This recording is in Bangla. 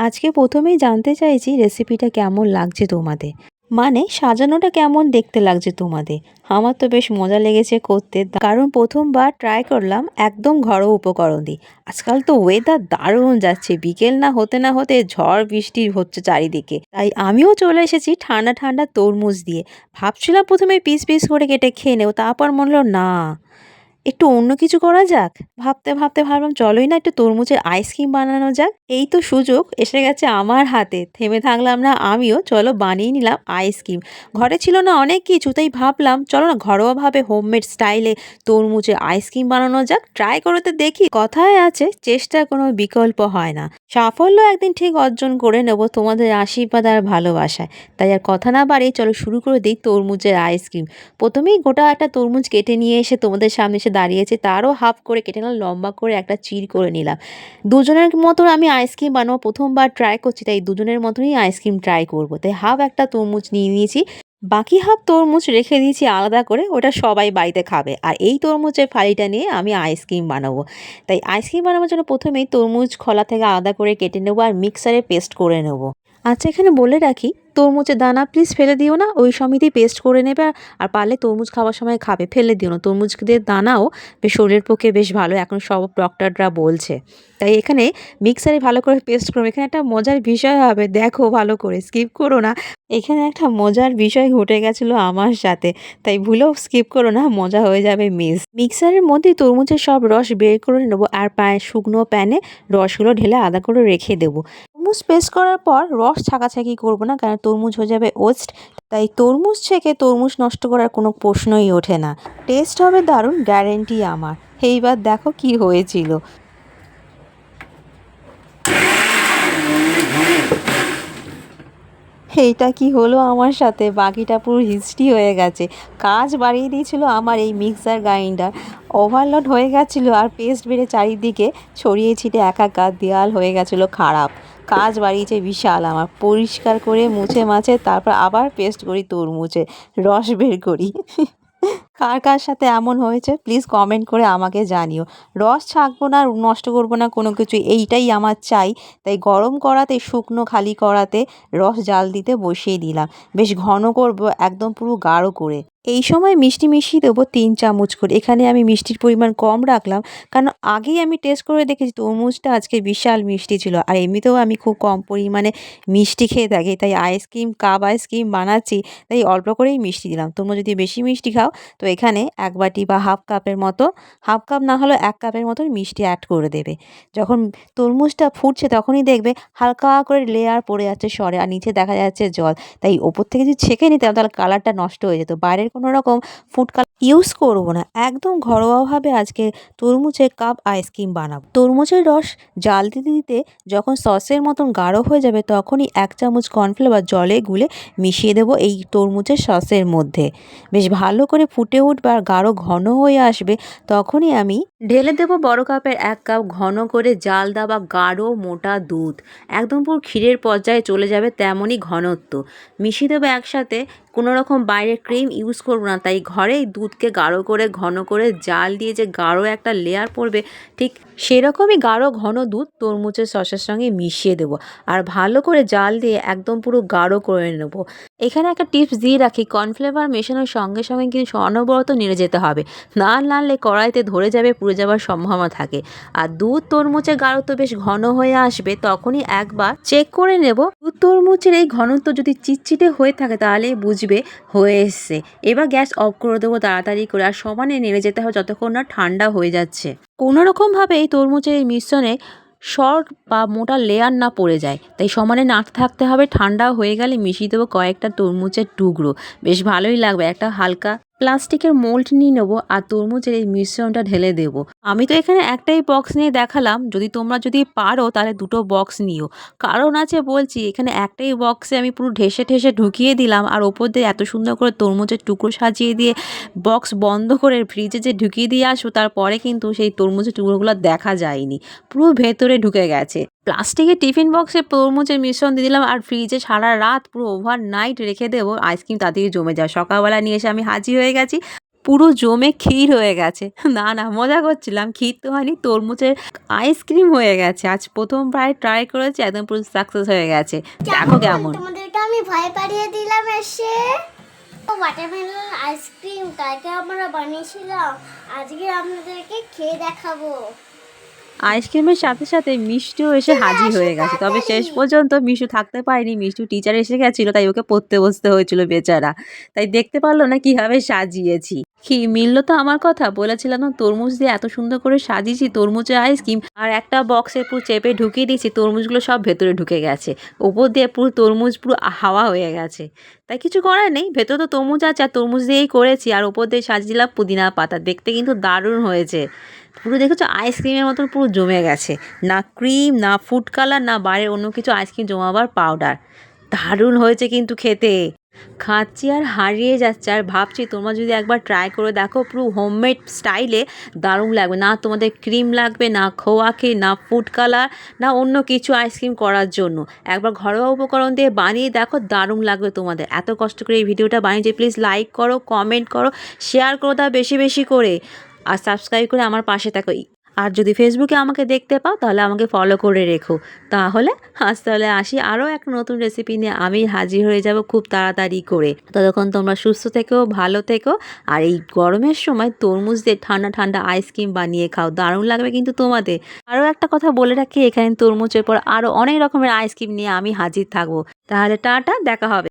আজকে প্রথমেই জানতে চাইছি রেসিপিটা কেমন লাগছে তোমাদের। মানে সাজানোটা কেমন দেখতে লাগছে তোমাদের। আমার তো বেশ মজা লেগেছে করতে, কারণ প্রথমবার ট্রাই করলাম একদম ঘরোয়া উপকরণ দিয়ে। আজকাল তো ওয়েদার দারুণ যাচ্ছে, বিকেল না হতে না হতে ঝড় বৃষ্টি হচ্ছে চারিদিকে, তাই আমিও চলে এসেছি ঠান্ডা ঠান্ডা তরমুজ দিয়ে। ভাবছিলাম প্রথমে পিস পিস করে কেটে খেয়ে নেব, তারপর মনে হলো না, একটু অন্য কিছু করা যাক। ভাবতে ভাবতে ভাবলাম চলোই না একটু তরমুজের আইসক্রিম বানানো যাক। এই তো সুযোগ এসে গেছে আমার হাতে, থেমে থাকলাম না আমিও, চলো বানিয়ে নিলাম আইসক্রিম। ঘরে ছিল না অনেক কিছু, তাই ভাবলাম চলো না ঘরোয়াভাবে হোমমেড স্টাইলে তরমুজের আইসক্রিম বানানো যাক। ট্রাই করে তো দেখি, কথায় আছে চেষ্টার কোনো বিকল্প হয় না। সাফল্য একদিন ঠিক অর্জন করে নেব তোমাদের আশীর্বাদ আর ভালোবাসায়। তাই আর কথা না বাড়িয়ে চলো শুরু করে দিই তরমুজের আইসক্রিম। প্রথমেই গোটা একটা তরমুজ কেটে নিয়ে এসে তোমাদের সামনে এসে দাঁড়িয়েছে, তারও হাফ করে কেটে নিলাম, লম্বা করে একটা চির করে নিলাম। দুজনের মতন আমি আইসক্রিম বানাবো, প্রথমবার ট্রাই করছি, তাই দুজনের মতনই আইসক্রিম ট্রাই করবো। তাই হাফ একটা তরমুজ নিয়ে নিয়েছি, বাকি হাফ তরমুজ রেখে দিয়েছি আলাদা করে, ওটা সবাই বাড়িতে খাবে। আর এই তরমুজের ফালিটা নিয়ে আমি আইসক্রিম বানাবো। তাই আইসক্রিম বানানোর জন্য প্রথমেই তরমুজ খোলা থেকে আলাদা করে কেটে নেবো আর মিক্সারে পেস্ট করে নেবো। আচ্ছা, এখানে বলে রাখি, তরমুজের দানা প্লিজ ফেলে দিও না, ওই সমেতই পেস্ট করে নেবে। আর পারলে তরমুজ খাওয়ার সময় খাবে, ফেলে দিও না। তরমুজদের দানাও বেশ শরীরের পক্ষে বেশ ভালো, এখন সব ডক্টররা বলছে। তাই এখানে মিক্সারে ভালো করে পেস্ট করবো। এখানে একটা মজার বিষয় হবে, দেখো ভালো করে, স্কিপ করো না। এখানে একটা মজার বিষয় ঘটে গেছিলো আমার সাথে, তাই ভুলেও স্কিপ করো না, মজা হয়ে যাবে মিস। মিক্সারের মধ্যেই তরমুজের সব রস বের করে নেবো আর শুকনো প্যানে রসগুলো ঢেলে আলাদা করে রেখে দেবো। তরমুজ পেস্ট করার পর রস ছাকাছাকি করবো না, কারণ তরমুজ হয়ে যাবে ওয়েস্ট। তাই তরমুজ ছেঁকে তরমুজ নষ্ট করার কোনো প্রশ্নই ওঠে না। টেস্ট হবে দারুণ, গ্যারেন্টি আমার। এইবার দেখো কি হয়েছিল। এইটা কি হলো আমার সাথে, বাকিটা পুরো হিস্ট্রি হয়ে গেছে। কাজ বাড়িয়ে দিয়েছিল আমার এই মিক্সার গ্রাইন্ডার, ওভারলোড হয়ে গেছিলো আর পেস্ট বেড়ে চারিদিকে ছড়িয়ে ছিটে একাকার দেওয়াল হয়ে গেছিলো খারাপ। কাজ বাড়িয়েছে বিশাল আমার, পরিষ্কার করে মুছে মাছে তারপর আবার পেস্ট করি, তরমুজে রস বের করি। কার কার সাথে এমন হয়েছে প্লিজ কমেন্ট করে আমাকে জানিও। রস ছাঁকবো না, নষ্ট করবো না কোনো কিছু, এইটাই আমার চাই। তাই গরম কড়াতে, শুকনো খালি কড়াতে রস জাল দিতে বসিয়ে দিলাম। বেশ ঘন করবো, একদম পুরো গাঢ় করে। এই সময় মিষ্টি মিশিয়ে দেবো 3 চামচ করে। এখানে আমি মিষ্টির পরিমাণ কম রাখলাম, কারণ আগেই আমি টেস্ট করে দেখেছি তরমুজটা আজকে বিশাল মিষ্টি ছিল। আর এমনিতেও আমি খুব কম পরিমাণে মিষ্টি খেয়ে থাকি, তাই কাপ আইসক্রিম বানাচ্ছি, তাই অল্প করেই মিষ্টি দিলাম। তোমরা যদি বেশি মিষ্টি খাও তো এখানে 1 বাটি বা হাফ কাপের মতো, হাফ কাপ না হলেও 1 কাপের মতো মিষ্টি অ্যাড করে দেবে। যখন তরমুজটা ফুটছে তখনই দেখবে হালকা করে লেয়ার পড়ে যাচ্ছে সরে, আর নিচে দেখা যাচ্ছে জল। তাই ওপর থেকে যদি ছেঁকে নিতাম তাহলে কালারটা নষ্ট হয়ে যেত। বাইরের কোনো রকম ফুড কালার ইউজ করব না, একদম ঘরোয়াভাবে আজকে তরমুজের কাপ আইসক্রিম বানাবো। তরমুজের রস জাল দিতে দিতে যখন সসের মতন গাঢ় হয়ে যাবে তখনই 1 চামচ কর্নফ্লাওয়ার জলে গুলে মিশিয়ে দেবো এই তরমুজের সসের মধ্যে। বেশ ভালো করে ফুটে উঠবে আর গাঢ় ঘন হয়ে আসবে, তখনই আমি ঢেলে দেবো বড় কাপের 1 কাপ ঘন করে জাল দেওয়া গাঢ় মোটা দুধ। একদম পুরো ক্ষীরের পর্যায়ে চলে যাবে তেমনই ঘনত্ব। মিশিয়ে দেবো একসাথে, কোনো রকম বাইরের ক্রিম ইউজ করবো না। তাই ঘরেই দুধকে গাঢ় করে ঘন করে জাল দিয়ে যে গাঢ় একটা লেয়ার পড়বে, ঠিক সেরকমই গাঢ় ঘন দুধ তরমুজের সসের সঙ্গে মিশিয়ে দেবো আর ভালো করে জাল দিয়ে একদম পুরো গাঢ় করে নেবো। এখানে একটা টিপস দিয়ে রাখি, কর্নফ্লেভার মেশানোর সঙ্গে সঙ্গে কিন্তু অনবরত নেড়ে যেতে হবে, না নাড়লে কড়াইতে ধরে যাবে, পুড়ে যাওয়ার সম্ভাবনা থাকে। আর দুধ তরমুজের গাঢ়ত্ব বেশ ঘন হয়ে আসবে, তখনই একবার চেক করে নেব। দুধ তরমুজের এই ঘনত্ব যদি চিটচিটে হয়ে থাকে তাহলে বুঝবে হয়ে এসছে। এবার গ্যাস অফ করে দেবো তাড়াতাড়ি করে, আর সমানে নেড়ে যেতে হবে যতক্ষণ না ঠান্ডা হয়ে যাচ্ছে। কোনো রকমভাবে এই তরমুজের এই মিশ্রণে শর্ট বা মোটা লেয়ার না পড়ে যায়, তাই সমানে নাড়তে থাকতে হবে। ঠান্ডা হয়ে গেলে মিশিয়ে দেবো কয়েকটা তরমুজের টুকরো, বেশ ভালোই লাগবে। একটা হালকা প্লাস্টিকের মোল্ড নিয়ে নেবো আর তরমুজের এই মিশ্রণটা ঢেলে দেবো। আমি তো এখানে একটাই বক্স নিয়ে দেখালাম, তোমরা যদি পারো তাহলে 2টো বক্স নিও। কারণ আছে বলছি, এখানে একটাই বক্সে আমি পুরো ঠেসে ঠেসে ঢুকিয়ে দিলাম, আর ওপর দিয়ে এত সুন্দর করে তরমুজের টুকরো সাজিয়ে দিয়ে বক্স বন্ধ করে ফ্রিজে যে ঢুকিয়ে দিয়ে আসবো, তারপরে কিন্তু সেই তরমুজের টুকরোগুলো দেখা যায়নি, পুরো ভেতরে ঢুকে গেছে। প্লাস্টিকের টিফিন বক্সে তরমুজের মিশ্রণ দিয়ে দিলাম আর ফ্রিজে সারা রাত পুরো ওভারনাইট রেখে দেবো, আইসক্রিম তাড়াতাড়ি জমে যায়। সকালবেলা নিয়ে এসে আমি হাজির হয়ে গেছি। পুরো জমে ক্ষীর হয়ে গেছে। না, না মজা করছিলাম। ক্ষীর তো হয়নি, তরমুজের আইসক্রিম হয়ে গেছে। আজ প্রথমবার ট্রাই করেছি, একদম পুরো সাকসেস হয়ে গেছে। দেখো কেমন। তোমাদেরকে আমি ভয় পাঠিয়ে দিলাম এসে। ওয়াটারমেলন আইসক্রিম কালকে আমরা বানিয়েছিলাম, আজকে আপনাদেরকে খেয়ে দেখাবো। আইসক্রিমের সাথে সাথে মিষ্টিও এসে হাজির হয়ে গেছে। তবে শেষ পর্যন্ত মিশু থাকতে পারেনি। মিশু টিচার এসে গেছিল, তাই ওকে পড়তে বসতে হয়েছিল বেচারা। তাই দেখতে পারলো না কিভাবে সাজিয়েছি। কি মিললো তো আমার কথা? বলেছিলাম না তরমুজ দিয়ে এত সুন্দর করে সাজিয়েছি তরমুজের আইসক্রিম, আর একটা বক্সে পুরো চেপে ঢুকিয়ে দিয়েছি, তরমুজগুলো সব ভেতরে ঢুকে গেছে। ওপর দিয়ে পুরো তরমুজ পুরো হাওয়া হয়ে গেছে। তাই কিছু করার নেই, ভেতরে তো তরমুজ আছে আর তরমুজ দিয়েই করেছি, আর ওপর দিয়ে সাজিয়ে দিলাম পুদিনা পাতা। দেখতে কিন্তু দারুণ হয়েছে। পুরো দেখেছো আইসক্রিমের মতন পুরো জমে গেছে। না ক্রিম, না ফুড কালার, না বাইরের অন্য কিছু আইসক্রিম জমাবার পাউডার। দারুণ হয়েছে কিন্তু খেতে। খাচ্ছি আর হারিয়ে যাচ্ছে, আর ভাবছি তোমরা যদি একবার ট্রাই করে দেখো, পুরো হোমমেড স্টাইলে দারুণ লাগবে। না তোমাদের ক্রিম লাগবে, না খোয়াকে, না ফুড কালার, না অন্য কিছু আইসক্রিম করার জন্য। একবার ঘরোয়া উপকরণ দিয়ে বানিয়ে দেখো, দারুণ লাগবে তোমাদের। এত কষ্ট করে এই ভিডিওটা বানিয়েছি, প্লিজ লাইক করো, কমেন্ট করো, শেয়ার করো তা বেশি বেশি করে, আর সাবস্ক্রাইব করে আমার পাশে থাকো। আর যদি ফেসবুকে আমাকে দেখতে পাও তাহলে আমাকে ফলো করে রেখো। তাহলে তাহলে আসি আরও এক নতুন রেসিপি নিয়ে আমি হাজির হয়ে যাব খুব তাড়াতাড়ি করে। ততক্ষণ তোমরা সুস্থ থেকো, ভালো থেকো, আর এই গরমের সময় তরমুজ দিয়ে ঠান্ডা ঠান্ডা আইসক্রিম বানিয়ে খাও, দারুণ লাগবে কিন্তু তোমাদের। আরও একটা কথা বলে রাখি, এখানে তরমুজের পর আরও অনেক রকমের আইসক্রিম নিয়ে আমি হাজির থাকবো। তাহলে টাটা, দেখা হবে।